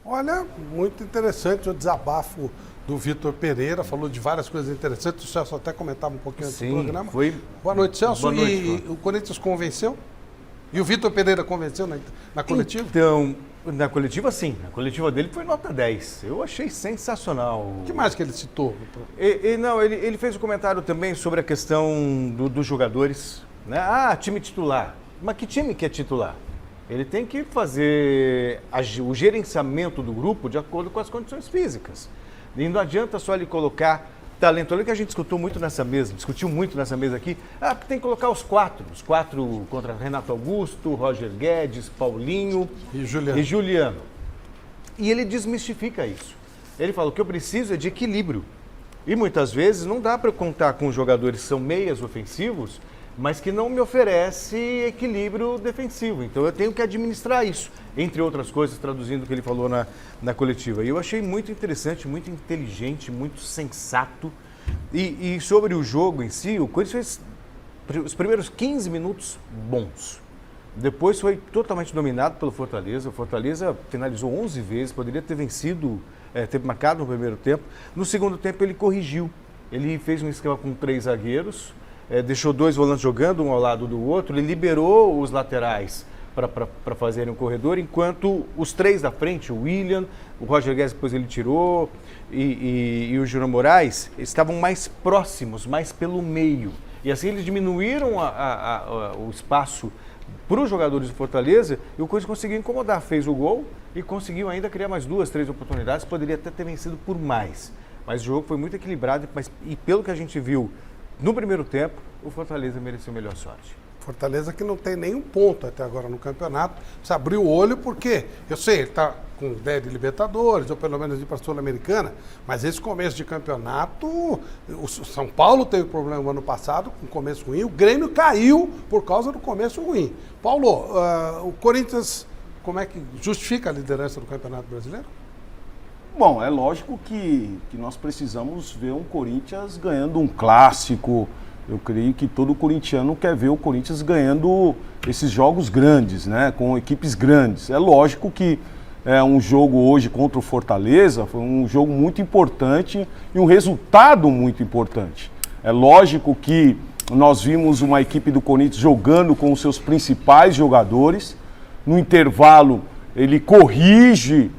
Olha, muito interessante o desabafo do Vitor Pereira, falou de várias coisas interessantes, o Celso até comentava um pouquinho antes do programa. Foi... Boa noite, Celso. Boa noite, e o Corinthians convenceu? E o Vitor Pereira convenceu na coletiva? Então, na coletiva, sim. A coletiva dele foi nota 10. Eu achei sensacional. O que mais que ele citou? Ele fez um comentário também sobre a questão dos jogadores. Né? Ah, time titular. Mas que time que é titular? Ele tem que fazer o gerenciamento do grupo de acordo com as condições físicas. E não adianta só ele colocar talento. Olha que a gente discutiu muito nessa mesa aqui. Ah, porque tem que colocar os quatro contra Renato Augusto, Roger Guedes, Paulinho e Juliano. E ele desmistifica isso. Ele fala, o que eu preciso é de equilíbrio. E muitas vezes não dá para contar com jogadores que são meias ofensivos, mas que não me oferece equilíbrio defensivo. Então eu tenho que administrar isso, entre outras coisas, traduzindo o que ele falou na coletiva. E eu achei muito interessante, muito inteligente, muito sensato. E sobre o jogo em si, o Corinthians fez os primeiros 15 minutos bons. Depois foi totalmente dominado pelo Fortaleza. O Fortaleza finalizou 11 vezes, poderia ter vencido, ter marcado no primeiro tempo. No segundo tempo ele corrigiu. Ele fez um esquema com 3 zagueiros, deixou 2 volantes jogando um ao lado do outro, ele liberou os laterais para fazerem um corredor, enquanto os 3 da frente, o William, o Roger Guedes depois ele tirou, e o Júnior Moraes, estavam mais próximos, mais pelo meio. E assim eles diminuíram o espaço para os jogadores do Fortaleza, e o Corinthians conseguiu incomodar, fez o gol e conseguiu ainda criar mais 2, 3 oportunidades, poderia até ter vencido por mais. Mas o jogo foi muito equilibrado, e pelo que a gente viu no primeiro tempo, o Fortaleza mereceu melhor sorte. Fortaleza que não tem nenhum ponto até agora no campeonato. Você abriu o olho porque, eu sei, ele está com ideia de Libertadores, ou pelo menos de ir para a Sul-Americana, mas esse começo de campeonato, o São Paulo teve problema no ano passado, com começo ruim, o Grêmio caiu por causa do começo ruim. Paulo, o Corinthians, como é que justifica a liderança do Campeonato Brasileiro? Bom, é lógico que nós precisamos ver um Corinthians ganhando um clássico. Eu creio que todo corintiano quer ver o Corinthians ganhando esses jogos grandes, né, com equipes grandes. É lógico que um jogo hoje contra o Fortaleza foi um jogo muito importante e um resultado muito importante. É lógico que nós vimos uma equipe do Corinthians jogando com os seus principais jogadores. No intervalo, ele corrige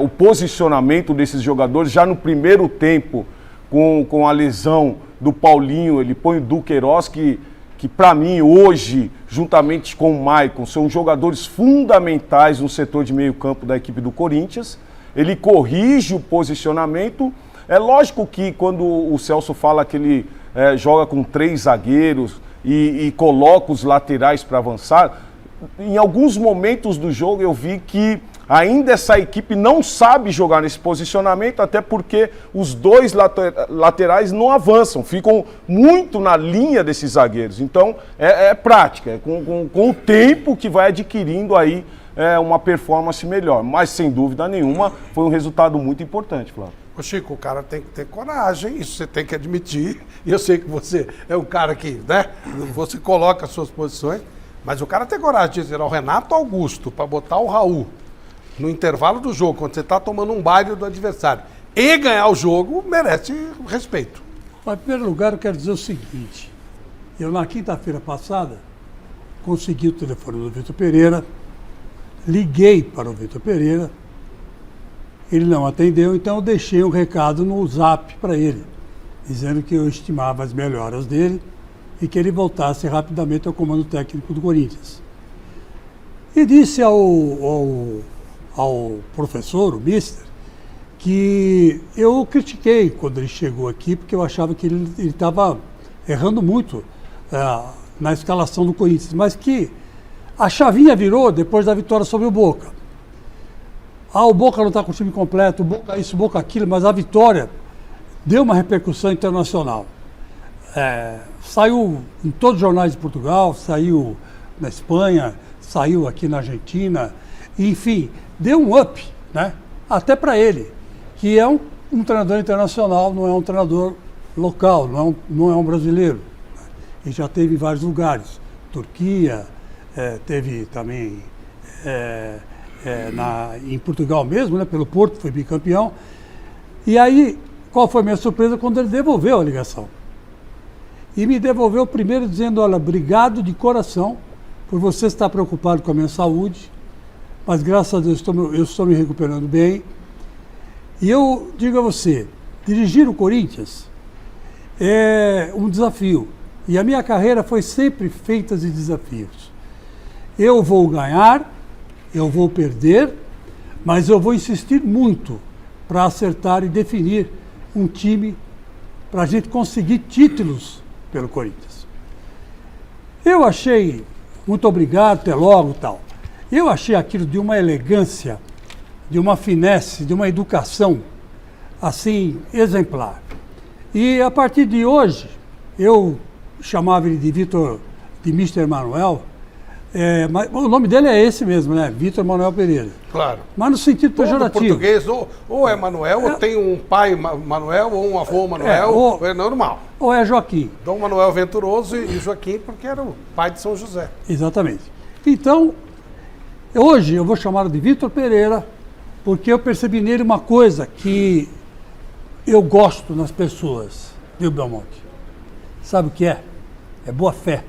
o posicionamento desses jogadores. Já no primeiro tempo, com a lesão do Paulinho, ele põe o Duqueiroz, que para mim hoje, juntamente com o Maicon, são jogadores fundamentais no setor de meio campo da equipe do Corinthians. Ele corrige o posicionamento. É lógico que quando o Celso fala que ele joga com 3 zagueiros e coloca os laterais para avançar, em alguns momentos do jogo eu vi que ainda essa equipe não sabe jogar nesse posicionamento, até porque os 2 laterais não avançam, ficam muito na linha desses zagueiros. Então, é prática, com o tempo que vai adquirindo aí uma performance melhor. Mas, sem dúvida nenhuma, foi um resultado muito importante, Flávio. Ô Chico, o cara tem que ter coragem, isso você tem que admitir. E eu sei que você é um cara que, né, você coloca as suas posições, mas o cara tem coragem de dizer ao Renato Augusto para botar o Raul no intervalo do jogo, quando você está tomando um baile do adversário, e ganhar o jogo, merece respeito. Mas, em primeiro lugar, eu quero dizer o seguinte. Eu, na quinta-feira passada, consegui o telefone do Vitor Pereira, liguei para o Vitor Pereira, ele não atendeu, então eu deixei um recado no Zap para ele, dizendo que eu estimava as melhoras dele e que ele voltasse rapidamente ao comando técnico do Corinthians. E disse ao professor, o mister, que eu critiquei quando ele chegou aqui, porque eu achava que ele estava errando muito na escalação do Corinthians, mas que a chavinha virou depois da vitória sobre o Boca. O Boca não está com o time completo, o Boca isso, o Boca aquilo, mas a vitória deu uma repercussão internacional. Saiu em todos os jornais de Portugal, saiu na Espanha, saiu aqui na Argentina, enfim, deu um up, né? Até para ele, que é um treinador internacional, não é um treinador local, não é um brasileiro. E já teve em vários lugares, Turquia, teve também em Portugal mesmo, né, pelo Porto, foi bicampeão. E aí, qual foi a minha surpresa quando ele devolveu a ligação? E me devolveu primeiro dizendo, olha, obrigado de coração por você estar preocupado com a minha saúde, mas graças a Deus eu estou me recuperando bem. E eu digo a você, dirigir o Corinthians é um desafio. E a minha carreira foi sempre feita de desafios. Eu vou ganhar, eu vou perder, mas eu vou insistir muito para acertar e definir um time para a gente conseguir títulos pelo Corinthians. Eu achei, muito obrigado, até logo e tal. Eu achei aquilo de uma elegância, de uma finesse, de uma educação, assim, exemplar. E a partir de hoje, eu chamava ele de Vitor, de Mr. Manuel, mas o nome dele é esse mesmo, né? Vitor Manuel Pereira. Claro. Mas no sentido Todo pejorativo. português ou é Manuel, ou tem um pai Manuel, ou um avô Manuel, é normal. Ou é Joaquim. Dom Manuel Venturoso e Joaquim, porque era o pai de São José. Exatamente. Então, hoje eu vou chamá-lo de Vitor Pereira, porque eu percebi nele uma coisa que eu gosto nas pessoas, viu, Belmonte? Sabe o que é? É boa fé.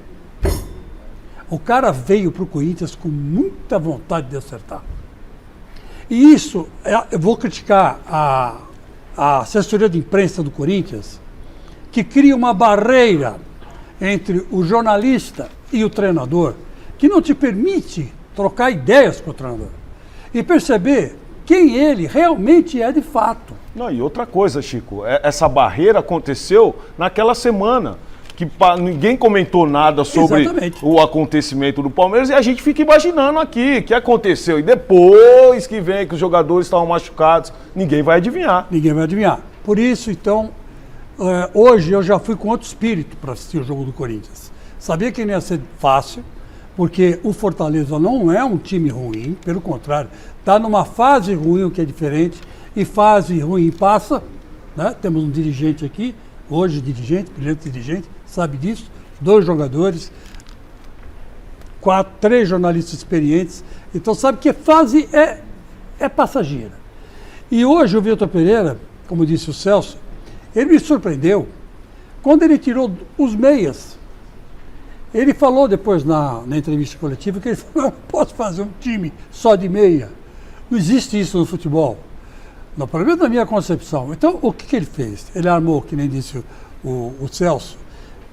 O cara veio para o Corinthians com muita vontade de acertar. E isso, eu vou criticar a assessoria de imprensa do Corinthians, que cria uma barreira entre o jornalista e o treinador, que não te permite trocar ideias com o treinador e perceber quem ele realmente é de fato. Não, e outra coisa, Chico, essa barreira aconteceu naquela semana, que ninguém comentou nada sobre Exatamente. o acontecimento do Palmeiras e a gente fica imaginando aqui o que aconteceu. E depois que vem que os jogadores estavam machucados, ninguém vai adivinhar. Ninguém vai adivinhar. Por isso, então, hoje eu já fui com outro espírito para assistir o jogo do Corinthians. Sabia que não ia ser fácil, porque o Fortaleza não é um time ruim, pelo contrário, está numa fase ruim, o que é diferente, e fase ruim passa, né? Temos um dirigente aqui, hoje brilhante dirigente, sabe disso, 2 jogadores, 3 jornalistas experientes, então sabe que fase é passageira. E hoje o Vitor Pereira, como disse o Celso, ele me surpreendeu quando ele tirou os meias. Ele falou depois na entrevista coletiva que ele falou, não posso fazer um time só de meia. Não existe isso no futebol. No problema da minha concepção. Então, o que ele fez? Ele armou, que nem disse o Celso,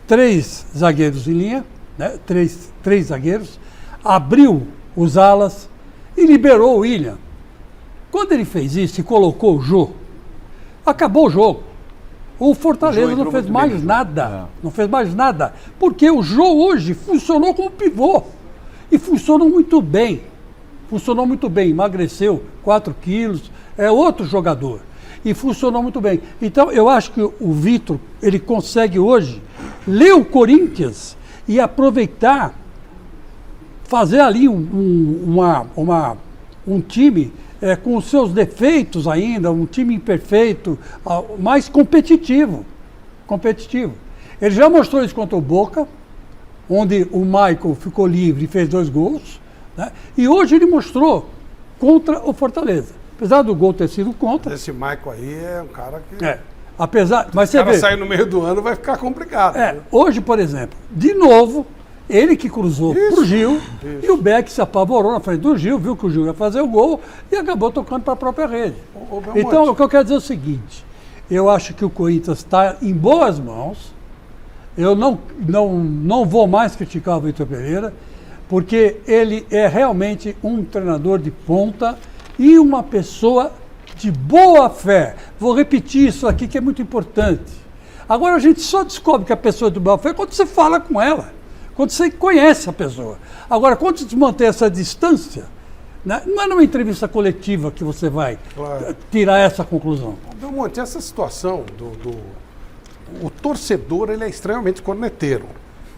3 zagueiros em linha, né? três zagueiros, abriu os alas e liberou o William. Quando ele fez isso e colocou o Jô, acabou o jogo. O Fortaleza não fez mais nada. Não fez mais nada. Porque o Jô hoje funcionou como pivô. E funcionou muito bem. Funcionou muito bem. Emagreceu 4 quilos. É outro jogador. E funcionou muito bem. Então, eu acho que o Vitor, ele consegue hoje ler o Corinthians e aproveitar, fazer ali um time com os seus defeitos ainda, um time imperfeito, mais competitivo. Ele já mostrou isso contra o Boca, onde o Michael ficou livre e fez 2 gols, né? E hoje ele mostrou contra o Fortaleza. Apesar do gol ter sido contra. Esse Michael aí é um cara que... Mas se o cara sair no meio do ano vai ficar complicado. Hoje, por exemplo, de novo, ele que cruzou pro Gil, e o Beck se apavorou na frente do Gil, viu que o Gil ia fazer o gol e acabou tocando para a própria rede. Então, o que eu quero dizer é o seguinte, eu acho que o Corinthians está em boas mãos, eu não vou mais criticar o Vitor Pereira, porque ele é realmente um treinador de ponta e uma pessoa de boa fé. Vou repetir isso aqui que é muito importante. Agora a gente só descobre que a pessoa é de boa fé quando você fala com ela, quando você conhece a pessoa. Agora, quando você mantém essa distância, né, não é numa entrevista coletiva que você vai tirar essa conclusão. Belmonte, essa situação o torcedor, ele é extremamente corneteiro.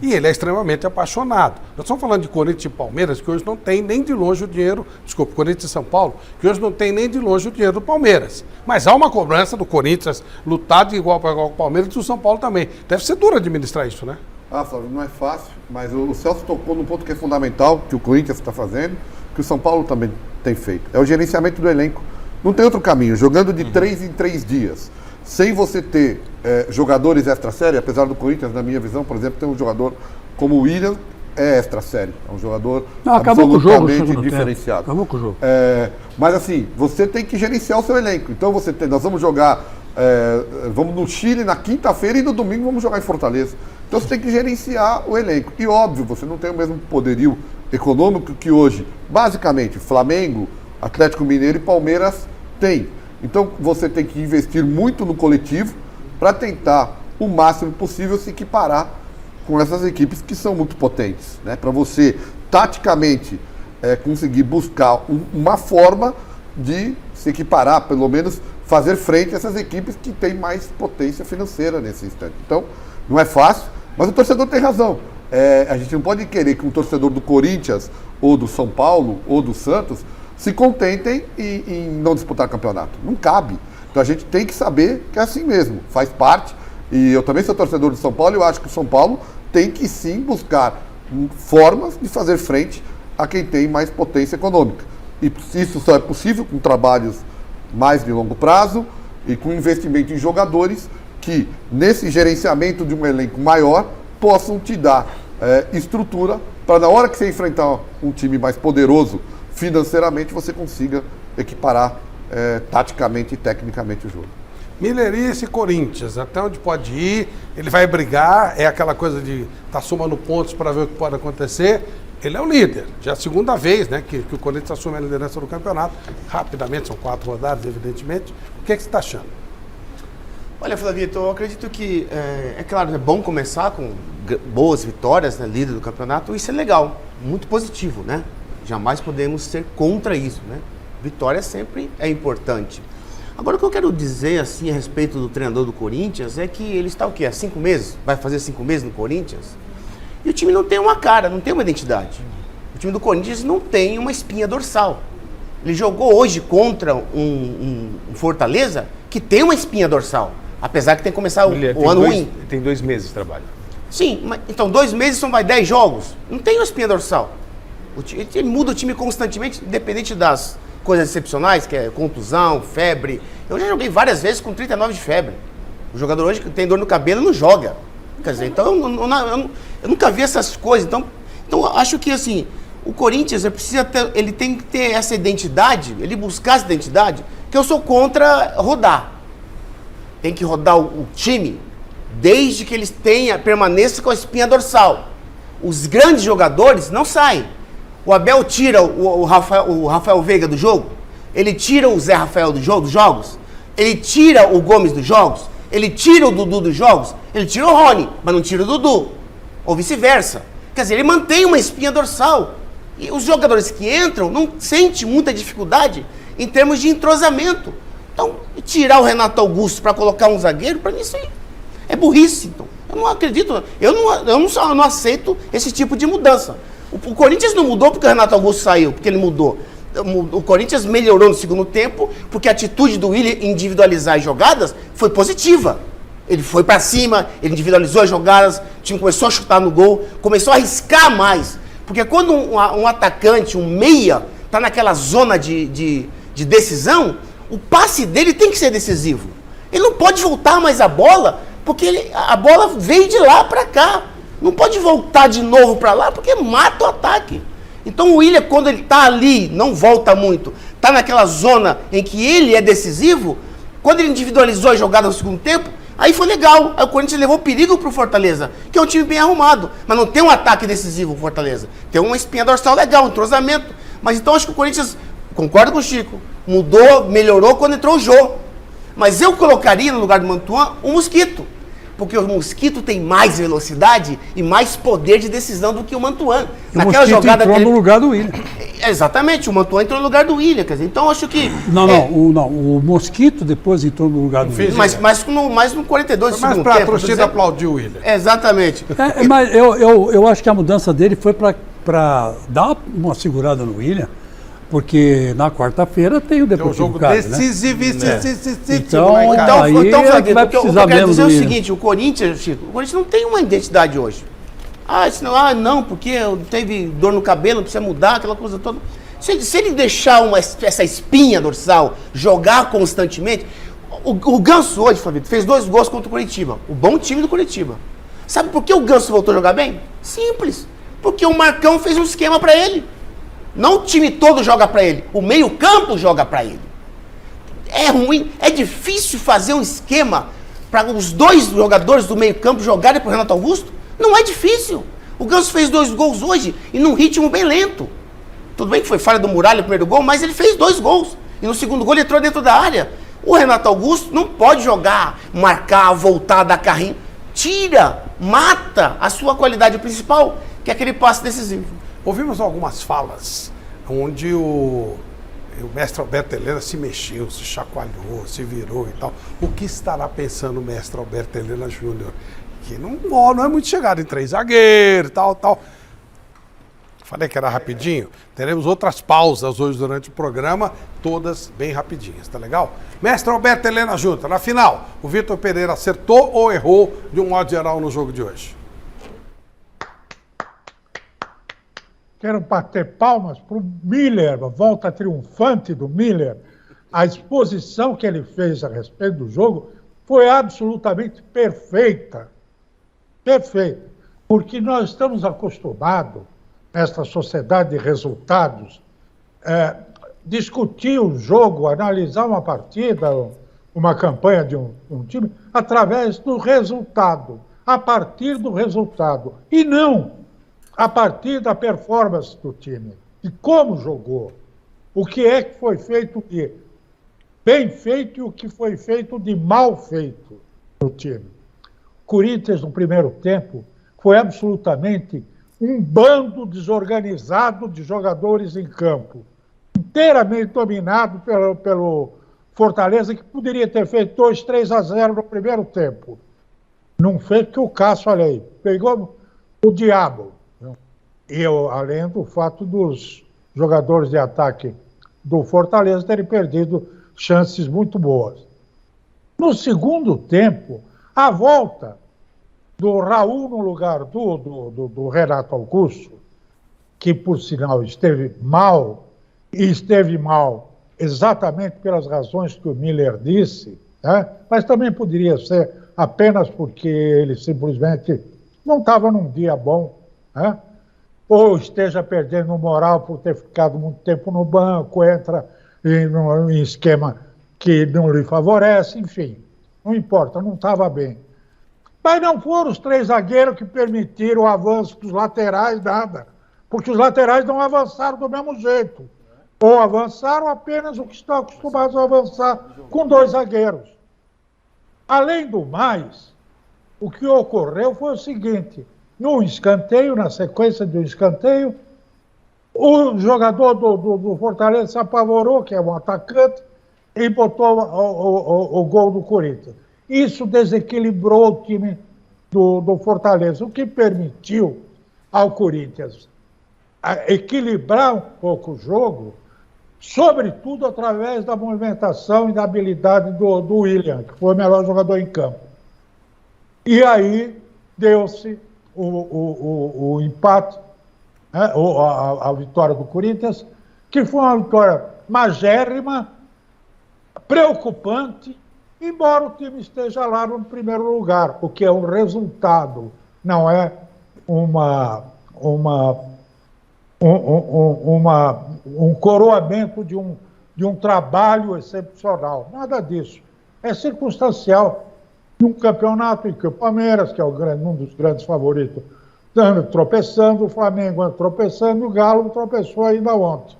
E ele é extremamente apaixonado. Nós estamos falando de Corinthians e Palmeiras, que hoje não tem nem de longe o dinheiro, Corinthians e São Paulo, que hoje não tem nem de longe o dinheiro do Palmeiras. Mas há uma cobrança do Corinthians lutar de igual para igual com o Palmeiras e do São Paulo também. Deve ser duro administrar isso, né? Flávio, não é fácil, mas o Celso tocou num ponto que é fundamental, que o Corinthians está fazendo, que o São Paulo também tem feito. É o gerenciamento do elenco. Não tem outro caminho. Jogando de 3 em 3 dias, sem você ter jogadores extra-série, apesar do Corinthians, na minha visão, por exemplo, tem um jogador como o William, é extra-série. É um jogador absolutamente diferenciado. Acabou com o jogo. Mas assim, você tem que gerenciar o seu elenco. Então nós vamos jogar, vamos no Chile na quinta-feira e no domingo vamos jogar em Fortaleza. Então você tem que gerenciar o elenco. E óbvio, você não tem o mesmo poderio econômico que hoje, basicamente, Flamengo, Atlético Mineiro e Palmeiras têm. Então você tem que investir muito no coletivo para tentar o máximo possível se equiparar com essas equipes que são muito potentes, né? Para você, taticamente, conseguir buscar uma forma de se equiparar, pelo menos fazer frente a essas equipes que têm mais potência financeira nesse instante. Então, não é fácil, mas o torcedor tem razão. A gente não pode querer que um torcedor do Corinthians, ou do São Paulo, ou do Santos, se contentem em não disputar campeonato. Não cabe. Então a gente tem que saber que é assim mesmo, faz parte. E eu também sou torcedor do São Paulo e eu acho que o São Paulo tem que sim buscar formas de fazer frente a quem tem mais potência econômica. E isso só é possível com trabalhos mais de longo prazo e com investimento em jogadores que, nesse gerenciamento de um elenco maior, possam te dar estrutura para, na hora que você enfrentar um time mais poderoso financeiramente, você consiga equiparar taticamente e tecnicamente o jogo. Milerice e Corinthians, até onde pode ir, ele vai brigar, é aquela coisa de estar somando pontos para ver o que pode acontecer. Ele é o líder, já é a segunda vez, né, que o Corinthians assume a liderança do campeonato, rapidamente, são 4 rodadas, evidentemente. O que você está achando? Olha, Flavito, eu acredito que, é claro, é bom começar com boas vitórias, né, líder do campeonato, isso é legal, muito positivo, né? Jamais podemos ser contra isso, né? Vitória sempre é importante. Agora, o que eu quero dizer, assim, a respeito do treinador do Corinthians, é que ele está o quê? Há 5 meses? Vai fazer 5 meses no Corinthians? E o time não tem uma cara, não tem uma identidade. O time do Corinthians não tem uma espinha dorsal. Ele jogou hoje contra um Fortaleza que tem uma espinha dorsal. Apesar que tem que começar o ano ruim. Tem 2 meses de trabalho. Sim, mas, então 2 meses são 10 jogos. Não tem uma espinha dorsal. Ele muda o time constantemente, independente das coisas excepcionais, que é contusão, febre. Eu já joguei várias vezes com 39 de febre. O jogador hoje que tem dor no cabelo não joga. Quer dizer, então eu nunca vi essas coisas. Então eu acho que assim, o Corinthians ele tem que ter essa identidade, ele buscar essa identidade, que eu sou contra rodar. Tem que rodar o time desde que eles permaneça com a espinha dorsal. Os grandes jogadores não saem. O Abel tira o Rafael Veiga do jogo, ele tira o Zé Rafael dos jogos, ele tira o Gomes dos jogos, ele tira o Dudu dos jogos, ele tira o Rony, mas não tira o Dudu, ou vice-versa. Quer dizer, ele mantém uma espinha dorsal. E os jogadores que entram não sentem muita dificuldade em termos de entrosamento. Então, tirar o Renato Augusto para colocar um zagueiro, para mim isso aí é burrice. Então, eu não acredito, eu não aceito esse tipo de mudança. O Corinthians não mudou porque o Renato Augusto saiu, porque ele mudou. O Corinthians melhorou no segundo tempo porque a atitude do Willian em individualizar as jogadas foi positiva. Ele foi para cima, ele individualizou as jogadas, o time começou a chutar no gol, começou a arriscar mais. Porque quando um atacante, um meia, está naquela zona de decisão, o passe dele tem que ser decisivo. Ele não pode voltar mais a bola, porque a bola veio de lá para cá. Não pode voltar de novo para lá, porque mata o ataque. Então o Willian, quando ele está ali, não volta muito, está naquela zona em que ele é decisivo, quando ele individualizou a jogada no segundo tempo, aí foi legal. Aí o Corinthians levou perigo para o Fortaleza, que é um time bem arrumado, mas não tem um ataque decisivo o Fortaleza. Tem uma espinha dorsal legal, um entrosamento. Mas então acho que o Corinthians, concordo com o Chico, mudou, melhorou quando entrou o Jô. Mas eu colocaria no lugar do Mantuan o Mosquito. Porque o Mosquito tem mais velocidade e mais poder de decisão do que o Mantuan. Naquela jogada entrou no lugar do Willian. Exatamente, o Mantuan entrou no lugar do Willian. Quer dizer, então acho que... O Mosquito depois entrou no lugar do Willian. Mas no 42 mas segundo para tempo. a torcida aplaudir o Willian. Exatamente. Mas eu acho que a mudança dele foi para dar uma segurada no Willian. Porque na quarta-feira tem o Deportivo jogo Cali, decisivo, né? Então, aí vai o que eu precisar quero mesmo dizer é do o Willian. seguinte, o Corinthians não tem uma identidade hoje. Não, porque teve dor no cabelo, precisa mudar, aquela coisa toda. Se ele deixar essa espinha dorsal, jogar constantemente... O Ganso hoje, Fabio, fez 2 gols contra o Coritiba. O bom time do Coritiba. Sabe por que o Ganso voltou a jogar bem? Simples. Porque o Marcão fez um esquema pra ele. Não o time todo joga pra ele. O meio-campo joga pra ele. É ruim, é difícil fazer um esquema para os 2 jogadores do meio-campo jogarem pro Renato Augusto. Não é difícil. O Ganso fez 2 gols hoje e num ritmo bem lento. Tudo bem que foi falha do Muralha o primeiro gol, mas ele fez 2 gols. E no segundo gol ele entrou dentro da área. O Renato Augusto não pode jogar, marcar, voltar, dar carrinho. Tira, mata a sua qualidade principal, que é aquele passe decisivo. Ouvimos algumas falas onde o mestre Alberto Helena se mexeu, se chacoalhou, se virou e tal. O que estará pensando o mestre Alberto Helena Júnior? Que não é muito chegado em 3 zagueiros, tal. Falei que era rapidinho. Teremos outras pausas hoje durante o programa, todas bem rapidinhas, tá legal? Mestre Alberto Helena Júnior, na final, o Vitor Pereira acertou ou errou de um modo geral no jogo de hoje? Quero bater palmas para o Miller, a volta triunfante do Miller. A exposição que ele fez a respeito do jogo foi absolutamente perfeita. Perfeita. Porque nós estamos acostumados, nesta sociedade de resultados, discutir o jogo, analisar uma partida, uma campanha de um time, através do resultado, a partir do resultado. E não a partir da performance do time, de como jogou, o que é que foi feito de bem feito e o que foi feito de mal feito no time. O Corinthians, no primeiro tempo, foi absolutamente um bando desorganizado de jogadores em campo, inteiramente dominado pelo Fortaleza, que poderia ter feito 2-3-0 no primeiro tempo. Não fez que o Cássio, olha aí, pegou o diabo. E além do fato dos jogadores de ataque do Fortaleza terem perdido chances muito boas. No segundo tempo, a volta do Raul no lugar do Renato Augusto, que por sinal esteve mal, e esteve mal exatamente pelas razões que o Miller disse, né? Mas também poderia ser apenas porque ele simplesmente não estava num dia bom, né? Ou esteja perdendo moral por ter ficado muito tempo no banco, entra em esquema que não lhe favorece, enfim, não importa, não estava bem. Mas não foram os 3 zagueiros que permitiram o avanço dos laterais, nada, porque os laterais não avançaram do mesmo jeito, ou avançaram apenas o que estão acostumados a avançar com 2 zagueiros. Além do mais, o que ocorreu foi o seguinte: no escanteio, na sequência do escanteio, o jogador do Fortaleza se apavorou, que é um atacante, e botou o gol do Corinthians. Isso desequilibrou o time do Fortaleza, o que permitiu ao Corinthians equilibrar um pouco o jogo, sobretudo através da movimentação e da habilidade do William, que foi o melhor jogador em campo. E aí deu-se o empate, né, a vitória do Corinthians, que foi uma vitória magérrima, preocupante, embora o time esteja lá no primeiro lugar, o que é um resultado, não é um coroamento de um trabalho excepcional. Nada disso. É circunstancial. Um campeonato em que o Palmeiras, que é um dos grandes favoritos, anda tropeçando, o Flamengo anda tropeçando, o Galo tropeçou ainda ontem.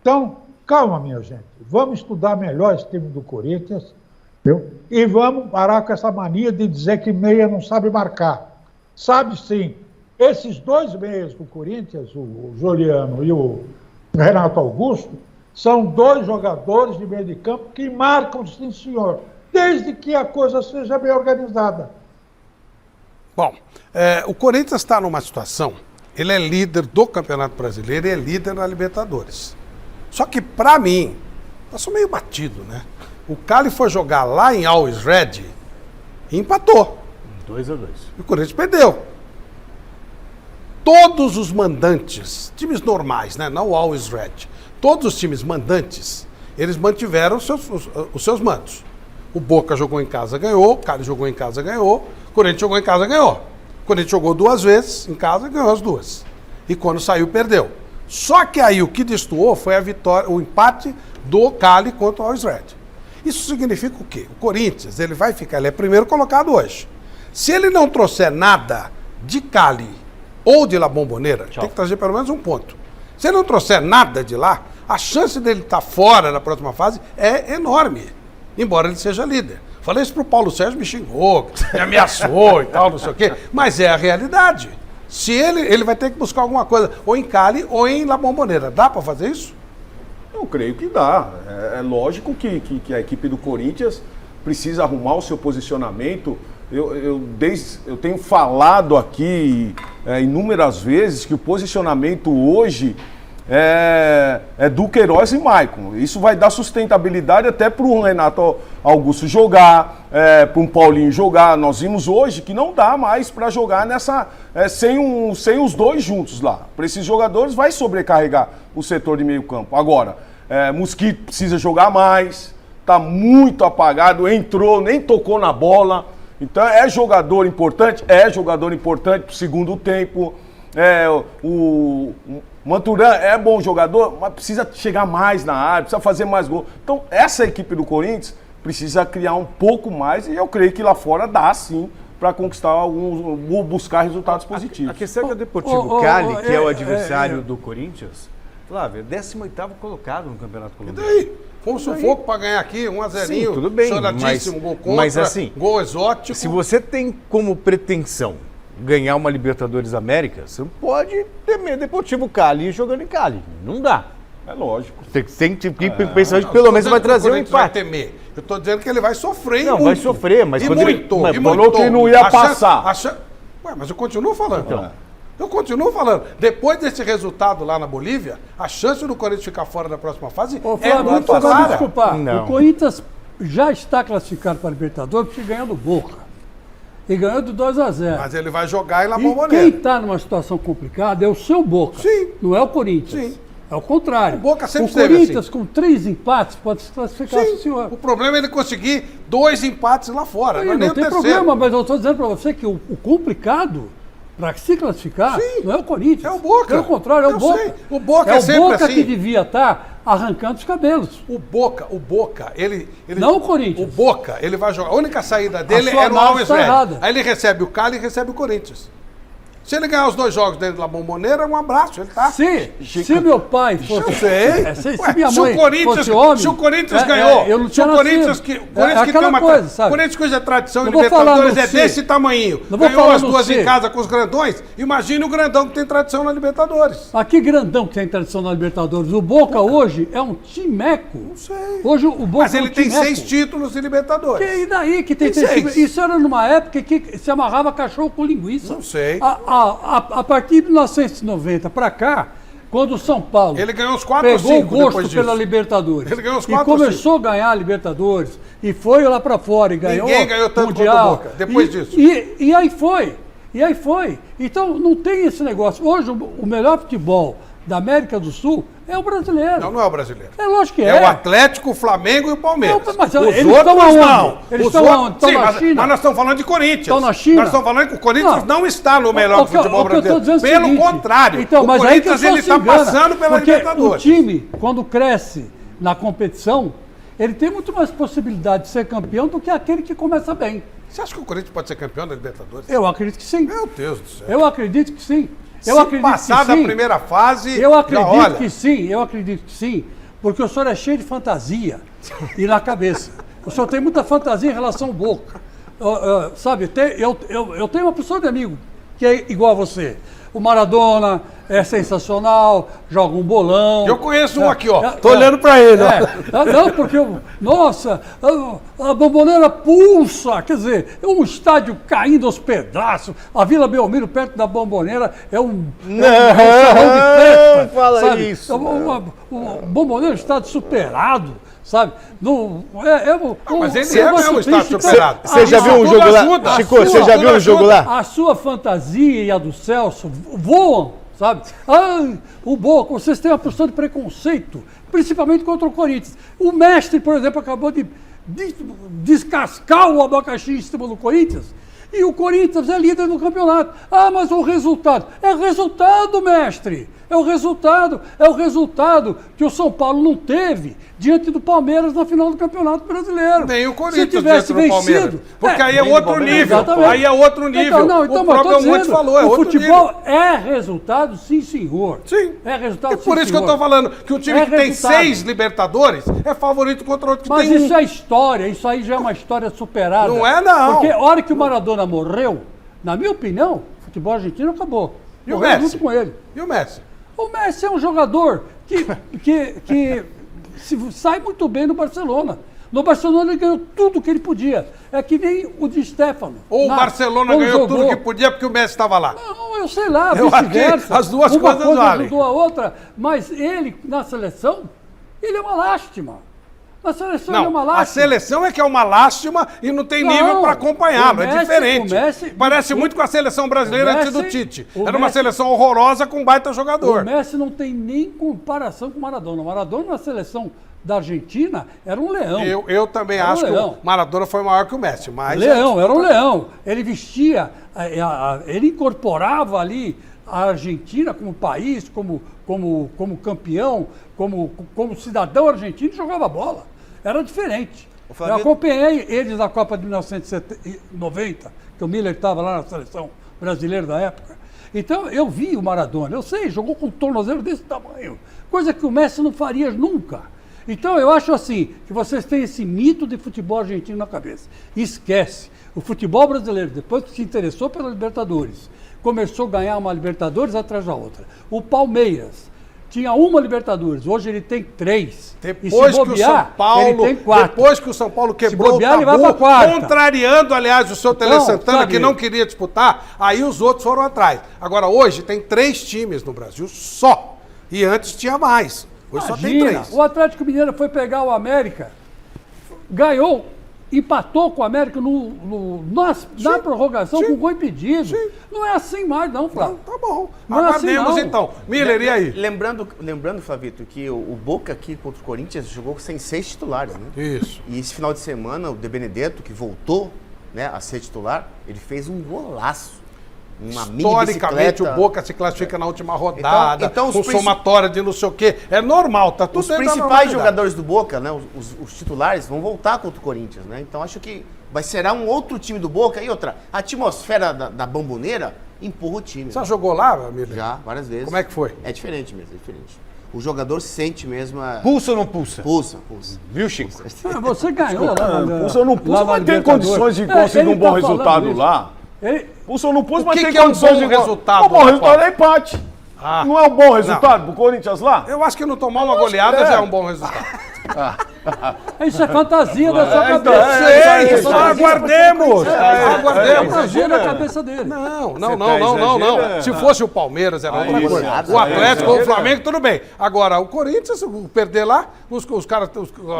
Então, calma, minha gente. Vamos estudar melhor esse time do Corinthians, viu? E vamos parar com essa mania de dizer que meia não sabe marcar. Sabe sim. Esses 2 meias do Corinthians, o Juliano e o Renato Augusto, são 2 jogadores de meio de campo que marcam, sim, senhor, desde que a coisa seja bem organizada. Bom, o Corinthians está numa situação, ele é líder do Campeonato Brasileiro e é líder na Libertadores. Só que, para mim, passou meio batido, né? O Cali foi jogar lá em Always Red e empatou. 2-2. E o Corinthians perdeu. todos os mandantes, times normais, né? Não Always Red, todos os times mandantes, eles mantiveram os seus mandos. O Boca jogou em casa, ganhou. O Cali jogou em casa, ganhou. O Corinthians jogou em casa, ganhou. O Corinthians jogou 2 vezes em casa, ganhou as 2. E quando saiu, perdeu. Só que aí o que destoou foi a vitória, o empate do Cali contra o Always Red. Isso significa o quê? O Corinthians, ele vai ficar, ele é primeiro colocado hoje. Se ele não trouxer nada de Cali ou de La Bombonera, tem que trazer pelo menos um ponto. Se ele não trouxer nada de lá, a chance dele estar fora na próxima fase é enorme, embora ele seja líder. Falei isso pro Paulo Sérgio, me xingou, me ameaçou e tal, não sei o quê, mas é a realidade. Se ele vai ter que buscar alguma coisa, ou em Cali ou em La Bombonera. Dá para fazer isso? Eu creio que dá. É lógico que a equipe do Corinthians precisa arrumar o seu posicionamento. Eu tenho falado aqui inúmeras vezes que o posicionamento hoje é do Queiroz e Maicon. Isso vai dar sustentabilidade até para o Renato Augusto jogar, para o Paulinho jogar. Nós vimos hoje que não dá mais para jogar sem os dois juntos lá. Para esses jogadores vai sobrecarregar o setor de meio campo. Agora, Mosquito precisa jogar mais, está muito apagado, entrou, nem tocou na bola. Então é jogador importante para o segundo tempo. O Manturan é bom jogador, mas precisa chegar mais na área, precisa fazer mais gol. Então essa equipe do Corinthians precisa criar um pouco mais e eu creio que lá fora dá sim para conquistar buscar resultados positivos. A questão é que o Deportivo Cali, que é o adversário do Corinthians, Flávio, 18º colocado no Campeonato Colombiano. E daí? Foi um sufoco para ganhar aqui, 1-0. Sim, tudo bem, choradíssimo, gol contra, mas assim, gol exótico. Se você tem como pretensão ganhar uma Libertadores América, você não pode temer Deportivo Cali jogando em Cali. Não dá. É lógico. Tem que pensar que pelo menos vai trazer um empate. Vai temer. Eu estou dizendo que ele vai sofrer. Não, muito. Vai sofrer, mas e quando muito, ele e falou muito. que não ia passar. Ué, mas eu continuo falando. Então. Eu continuo falando. Depois desse resultado lá na Bolívia, a chance do Corinthians ficar fora da próxima fase Flávio, muito você vai me clara. desculpar. Não. O Corinthians já está classificado para a Libertadores porque ganhou do Boca. E ganhou de 2-0. Mas ele vai jogar em La E Bombonera. quem está numa situação complicada é o seu Boca. Sim. Não é o Corinthians. Sim. É o contrário. O Boca sempre o esteve Corinthians, assim. com 3 empates, pode se classificar, sim, Sim, senhor. o problema é ele conseguir 2 empates lá fora. Aí, Não é nem não o tem terceiro. problema, mas eu estou dizendo para você que o complicado para se classificar Sim. não é o Corinthians. É o Boca. Pelo contrário, é o Eu Boca. sei. O Boca é é o sempre Boca assim. que devia estar arrancando os cabelos. O Boca, ele... Não o Corinthians. O Boca, ele vai jogar. A única saída dele sua é no análise Always tá Red. errada. Aí ele recebe o Cali e recebe o Corinthians. Se ele ganhar os 2 jogos dentro da Bombonera, um abraço, ele tá. Se meu pai fosse. Eu sei. Se Ué, minha mãe fosse homem. se o Corinthians ganhou, eu não se tinha o Corinthians nascido. que, o Corinthians que aquela tem uma coisa, sabe? Corinthians cuja tradição em Não vou falar Libertadores no é C. desse tamanho. Não vou Ganhou falar as no 2 C. em casa com os grandões. Imagine o grandão que tem tradição na Libertadores. Aqui grandão que tem tradição na Libertadores. O Boca hoje é um timeco. Não sei. Hoje o Boca Mas é um ele tem timeco. 6 títulos de Libertadores. E daí que tem Tem 6. três. Isso era numa época que se amarrava cachorro com linguiça. Não sei. A partir de 1990 para cá, quando o São Paulo Ele ganhou uns 4 ou pegou o 5 depois gosto disso. pela Libertadores Ele ganhou uns e 4 ou começou a ganhar a Libertadores e foi lá para fora e ganhou Ninguém ganhou tanto Mundial. quanto o Boca, depois disso. E aí foi. E aí foi. Então não tem esse negócio. Hoje o melhor futebol da América do Sul é o brasileiro. Não é o brasileiro. É lógico que É o Atlético, o Flamengo e o Palmeiras. Não, mas Os eles outros estão aonde? não. Eles Os estão outros- aonde? Estão Sim, na mas, China? mas nós estamos falando de Corinthians. Estão na China? Nós estamos falando que o Corinthians não está no melhor O que eu futebol tô brasileiro. dizendo é o Pelo seguinte, contrário, então, o mas aí que Corinthians o ele pessoal está se engana, passando pela porque Libertadores. o time, quando cresce na competição, ele tem muito mais possibilidade de ser campeão do que aquele que começa bem. Você acha que o Corinthians pode ser campeão da Libertadores? Eu acredito que sim. Meu Deus do céu. Eu acredito que sim. Eu Se acredito passar que sim. da primeira fase, Eu já acredito olha. que sim, eu acredito que sim, porque o senhor é cheio de fantasia e na cabeça. O senhor tem muita fantasia em relação ao Boca. Sabe, eu tenho uma pessoa de amigo que é igual a você. O Maradona é sensacional, joga um bolão. Eu conheço um aqui, ó. Tô olhando para ele. Não, porque, nossa, a Bombonera pulsa, quer dizer, é um estádio caindo aos pedaços. A Vila Belmiro, perto da Bombonera, é um salão de festa. Fala sabe? isso. O Bombonera é um estádio superado. sabe? Não, mas ele o é negócio mesmo estádio triste, superado. então, Você já viu um tudo jogo lá? ajuda. Chico, você já viu um jogo lá? a sua fantasia e a do Celso voam, sabe? O Boca, vocês têm uma posição de preconceito, principalmente contra o Corinthians. O mestre, por exemplo, acabou de descascar o abacaxi em cima do Corinthians. E o Corinthians é líder do campeonato. Mas o resultado? É resultado, mestre. É o resultado que o São Paulo não teve diante do Palmeiras na final do Campeonato Brasileiro. Nem o Corinthians Se tivesse diante do Palmeiras. vencido. Porque aí é nem do outro Palmeiras, nível. exatamente. Aí é outro nível. Então, o mas eu tô próprio Monte dizendo, falou, é o outro futebol nível. é resultado, sim, senhor. Sim. É resultado, É por sim, isso que eu senhor. tô falando que o time É que tem resultado. 6 Libertadores é favorito contra outro que Mas tem isso é história, isso aí já é uma história superada. Não é, não. Porque a hora que o Maradona morreu, na minha opinião, o futebol argentino acabou. E o Morreu Messi? junto com ele. E o Messi? O Messi é um jogador que sai muito bem no Barcelona. No Barcelona ele ganhou tudo que ele podia. É que nem o Di Stéfano. Ou o Barcelona quando ganhou tudo jogou. que podia porque o Messi estava lá? Não, eu sei lá, Eu acho que vice-versa. as duas Uma coisas coisa valem. ajudou a outra, mas ele, na seleção, ele é uma lástima. Na seleção ele é uma Não, lástima. a seleção é que é uma lástima e não tem nível Não, para acompanhá-lo. o É Messi- diferente. o Messi- Parece muito com a seleção brasileira o antes do Messi- Tite. o Era uma Messi- seleção horrorosa com um baita jogador. O Messi não tem nem comparação com o Maradona. O Maradona na seleção da Argentina era um leão. Eu também Era um acho que leão. o Maradona foi maior que o Messi, mas... Leão, era um leão. Ele vestia, ele incorporava ali a Argentina como país, como campeão, como cidadão argentino e jogava bola. Era diferente. Flávio- Eu acompanhei eles na Copa de 1990, que o Miller estava lá na seleção brasileira da época. Então eu vi o Maradona, eu sei, jogou com um tornozelo desse tamanho, coisa que o Messi não faria nunca. Então eu acho assim, que vocês têm esse mito de futebol argentino na cabeça. Esquece. O futebol brasileiro, depois que se interessou pela Libertadores, começou a ganhar uma Libertadores atrás da outra. O Palmeiras tinha uma Libertadores, hoje ele tem 3. Depois que o São Paulo, ele tem 4. depois que o São Paulo quebrou bobear, ele o vai tabu, pra quarta. contrariando, aliás, o seu Tele Então, Santana, sabe- que não queria disputar, aí os outros foram atrás. Agora, hoje, tem 3 times no Brasil só. E antes tinha mais. Hoje só tem Imagina, 3. o Atlético Mineiro foi pegar o América, ganhou, empatou com o América na prorrogação sim, com gol impedido. sim. Não é assim mais, não, Flávio. Tá bom. Não é assim, Aguardemos não. então. Miller, e aí? Lembrando, Flavito, que o Boca aqui contra o Corinthians jogou sem 6 titulares, né? Isso. E esse final de semana, o De Benedetto, que voltou, né, a ser titular, ele fez um golaço. Uma mini Historicamente, bicicleta. o Boca se classifica na última rodada, Então, os com princi- somatória de não sei o quê. É normal, tá tudo Os dentro da principais normalidade. jogadores do Boca, né, os titulares, vão voltar contra o Corinthians, né? Então acho que será um outro time do Boca. E outra, a atmosfera da Bomboneira empurra o time. Você já jogou lá, Miller? Já, várias vezes. Como é que foi? É diferente mesmo, é diferente. O jogador sente mesmo a... Pulsa ou não pulsa? Pulsa. Viu, Chico? Você ganhou lá Pulsa ou não pulsa, lá na mas tem Libertadores. condições de É, conseguir ele um bom tá falando resultado isso. lá. Ele- Pulsa ou não pulsa, mas que tem que é um condições bom de resultado, Um bom resultado Paulo? é empate. Ah. Não é um bom resultado pro Corinthians lá? Eu acho que não tomar uma goleada que é. já é um bom resultado. Isso é fantasia da sua então, cabeça. Sei, Isso só é aguardemos. fantasia Aguardemos. da cabeça dele. Não. exagera. Se fosse o Palmeiras, era outra coisa. exato. O Atlético ou o Exagera. Flamengo, tudo bem. Agora, o Corinthians, se perder lá, os caras,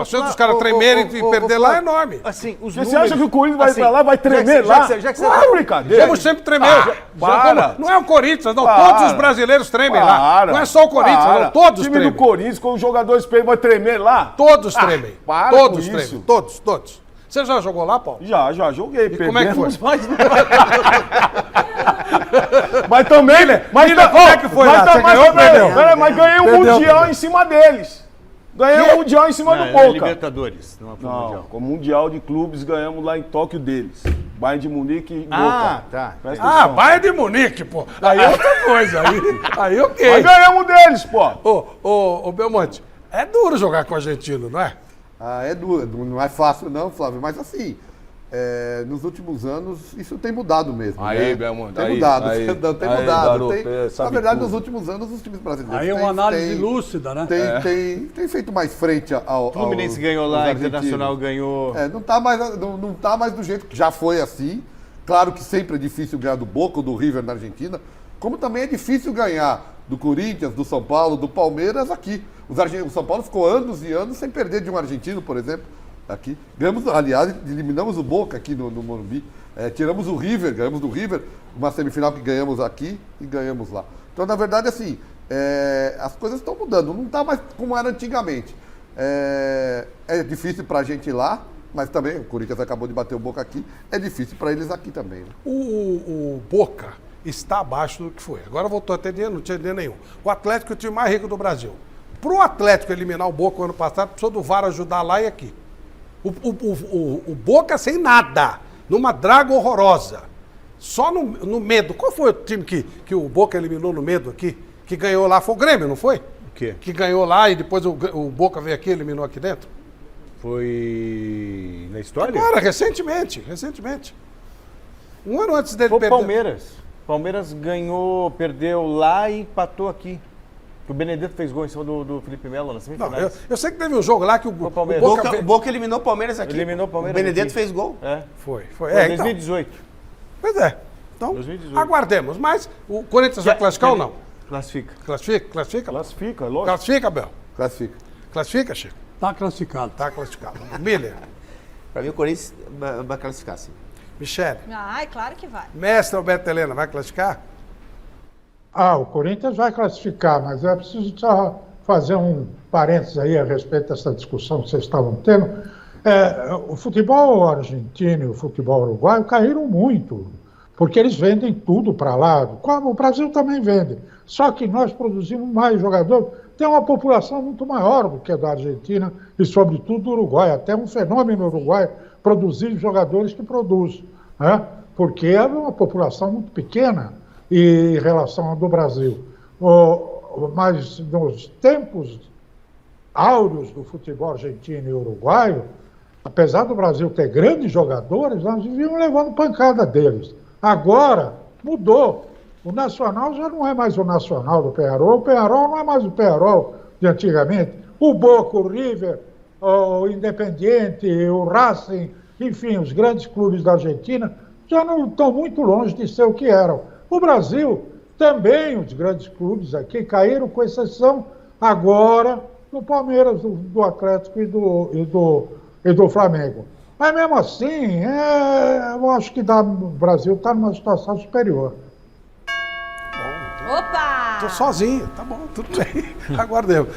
a chance dos caras tremerem e perder lá é enorme. Assim, os Você acha que o Corinthians vai assim, pra lá, vai tremer lá? já que você Não é brincadeira. Vamos sempre tremer. para. Não é o Corinthians, não. Para. Todos os brasileiros tremem lá. Para. Não é só o Corinthians, Para. não. Todos O time tremem. do Corinthians, com os jogadores vai tremer lá? Todos tremem. para Todos com tremem. isso. Todos. Você já jogou lá, Paulo? Já joguei. E como é que foi? Mas também, Miller, como é que foi lá? Você ganhou ou perdeu? Mas ganhei um Perdeu, mundial perdeu. em cima deles. Ganhei um mundial em cima do é Boca. Libertadores, não é pro Não, Mundial. com o mundial de clubes ganhamos lá em Tóquio deles. Bayern de Munique e Boca. Ah, tá. Presta Ah, atenção. Bayern de Munique, pô. Aí é outra coisa. Aí ok. Mas ganhamos deles, pô. Ô, Belmonte, é duro jogar com o argentino, não é? Ah, é duro, não é fácil não, Flávio, mas assim, nos últimos anos isso tem mudado mesmo. Aí, né? Belmonte, tem aí, mudado, aí, tem aí, mudado. garoto, Tem- na sabe verdade, tudo. nos últimos anos, os times brasileiros Aí é uma análise lúcida, né? tem feito mais frente ao. O Fluminense ganhou aos lá, argentinos. Internacional ganhou. Não tá mais do jeito que já foi assim. Claro que sempre é difícil ganhar do Boca ou do River na Argentina, como também é difícil ganhar do Corinthians, do São Paulo, do Palmeiras aqui. O São Paulo ficou anos e anos sem perder de um argentino, por exemplo, aqui. Ganhamos, aliás, eliminamos o Boca aqui no Morumbi. Tiramos o River, ganhamos do River, uma semifinal que ganhamos aqui e ganhamos lá. Então, na verdade, assim, as coisas estão mudando, não está mais como era antigamente. É difícil para a gente ir lá, mas também o Corinthians acabou de bater o Boca aqui, é difícil para eles aqui também. Né? O Boca está abaixo do que foi. Agora voltou a ter dinheiro, não tinha dinheiro nenhum. O Atlético é o time mais rico do Brasil. Para o Atlético eliminar o Boca o ano passado, precisou do VAR ajudar lá e aqui. O Boca sem nada, numa draga horrorosa. Só no medo. Qual foi o time que o Boca eliminou no medo aqui? Que ganhou lá? Foi o Grêmio, não foi? O quê? Que ganhou lá e depois o Boca veio aqui e eliminou aqui dentro? Foi na história? Agora, recentemente. Um ano antes dele Foi o perder. Palmeiras. Palmeiras ganhou, perdeu lá e empatou aqui. O Benedetto fez gol em cima do Felipe Melo na Não, semifinal. eu sei que teve um jogo lá que o Palmeiras. Boca... O Boca eliminou o Palmeiras aqui. Eliminou o Palmeiras O Benedetto aqui. fez gol. Foi. Foi Então, 2018. pois é. Então, 2018. Aguardemos. Mas o Corinthians vai classificar ou não? Classifica. Classifica? Classifica, é lógico. Classifica, Bel? Classifica. Classifica, Chico? Está classificado. Tá classificado. Miller, Pra mim, o Corinthians vai classificar, sim. Michele, Ai, claro que vai. mestre Alberto Helena, vai classificar? O Corinthians vai classificar, mas é preciso só fazer um parênteses aí a respeito dessa discussão que vocês estavam tendo. O futebol argentino e o futebol uruguaio caíram muito, porque eles vendem tudo para lá, como o Brasil também vende. Só que nós produzimos mais jogadores. Tem uma população muito maior do que a da Argentina e, sobretudo, do Uruguai. Até um fenômeno no Uruguai produzir jogadores que produz, né? Porque é uma população muito pequena em relação ao do Brasil. Mas nos tempos áureos do futebol argentino e uruguaio, apesar do Brasil ter grandes jogadores, nós vivíamos levando pancada deles. Agora mudou. O Nacional já não é mais o Nacional do Peñarol, o Peñarol não é mais o Peñarol de antigamente. O Boca, o River, o Independiente, o Racing, enfim, os grandes clubes da Argentina já não estão muito longe de ser o que eram. O Brasil, também os grandes clubes aqui caíram, com exceção agora do Palmeiras, do Atlético e do Flamengo. Mas mesmo assim, eu acho que o Brasil está numa situação superior. Opa! Tô sozinho, tá bom, tudo bem. Aguardemos.